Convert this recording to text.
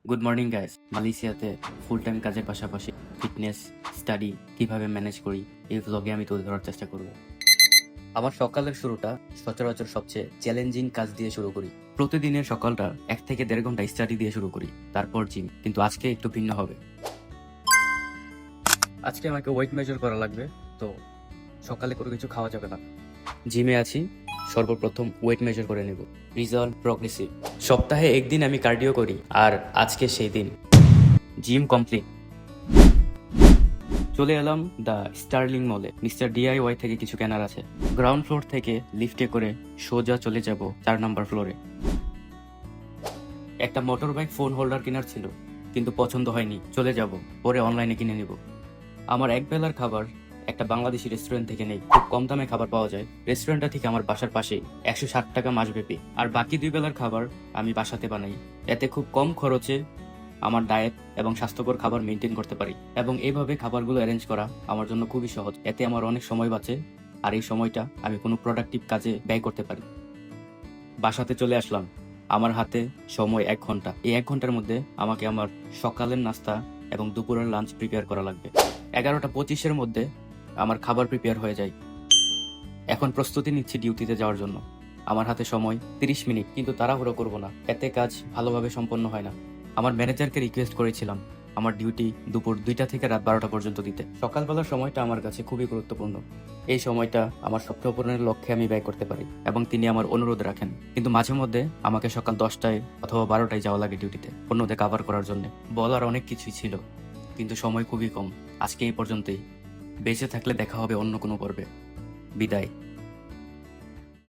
Good morning guys. মালয়েশিয়াতে full time কাজের পাশাপাশি ফিটনেস স্টাডি কিভাবে ম্যানেজ করি এই ভ্লগে আমি তুলে ধরার চেষ্টা করব। আমার সকালের শুরুটা সচরাচর সবচেয়ে চ্যালেঞ্জিং কাজ দিয়ে শুরু করি। প্রতিদিনের সকালটা 1 থেকে 1.5 ঘন্টা স্টাডি দিয়ে শুরু করি, তারপর জিম। কিন্তু আজকে একটু ভিন্ন হবে। আজকে আমাকে ওয়েট মেজার করা লাগবে, তো সকালে কোনো কিছু খাওয়া যাবে না। জিমে আছি, সর্বপ্রথম ওয়েট মেজার করে নেব। Result progressive. সপ্তাহে একদিন আমি কার্ডিও করি, আর আজকে সেই দিন। Gym complete. চলে এলাম দ্য স্টার্লিং মলে। মিস্টার ডিআইওয়াই থেকে কিছু কেনার আছে। গ্রাউন্ড ফ্লোর থেকে লিফটে করে সোজা চলে যাব 4 নাম্বার ফ্লোরে। একটা মোটর বাইক ফোন হোল্ডার কেনার ছিল, কিন্তু পছন্দ হয়নি। চলে যাব, পরে অনলাইনে কিনে নিব। আমার এক বেলার খাবার একটা বাংলাদেশি রেস্টুরেন্ট থেকে নেই। খুব কম দামে খাবার পাওয়া যায়। রেস্টুরেন্টটা ঠিক আমার বাসার পাশেই, 160 টাকা মাসব্যাপী। আর বাকি 2 বেলার খাবার আমি বাসাতে বানাই। এতে খুব কম খরচে আমার ডায়েট এবং স্বাস্থ্যকর খাবার মেনটেন করতে পারি। এবং এইভাবে খাবারগুলো অ্যারেঞ্জ করা আমার জন্য খুবই সহজ। এতে আমার অনেক সময় বাঁচে, আর এই সময়টা আমি কোনো প্রোডাক্টিভ কাজে ব্যয় করতে পারি। বাসাতে চলে আসলাম। আমার হাতে সময় 1 ঘন্টা। এই 1 ঘন্টার মধ্যে আমাকে আমার সকালের নাস্তা এবং দুপুরের লাঞ্চ প্রিপেয়ার করা লাগবে। 11:25-এর মধ্যে আমার খাবার প্রিপেয়ার হয়ে যায়। এখন প্রস্তুতি নিচ্ছি ডিউটিতে যাওয়ার জন্য। আমার হাতে সময় 30 মিনিট, কিন্তু তাড়াহুড়ো করব না, এতে কাজ ভালোভাবে সম্পন্ন হয় না। আমার ম্যানেজারকে রিকোয়েস্ট করেছিলাম আমার ডিউটি দুপুর 2টা থেকে রাত 12টা পর্যন্ত দিতে। সকালবেলার সময়টা আমার কাছে খুবই গুরুত্বপূর্ণ। এই সময়টা আমার স্বপ্ন পূরণের লক্ষ্যে আমি ব্যয় করতে পারি, এবং তিনি আমার অনুরোধ রাখেন। কিন্তু মাঝে মধ্যে আমাকে সকাল 10টায় অথবা 12টায় যাওয়া লাগে ডিউটিতে, অন্যদের কাভার করার জন্য। বলার অনেক কিছুই ছিল, কিন্তু সময় খুবই কম। আজকে এই পর্যন্তই। বেঁচে থাকলে দেখা হবে অন্য কোনো পর্বে। বিদায়।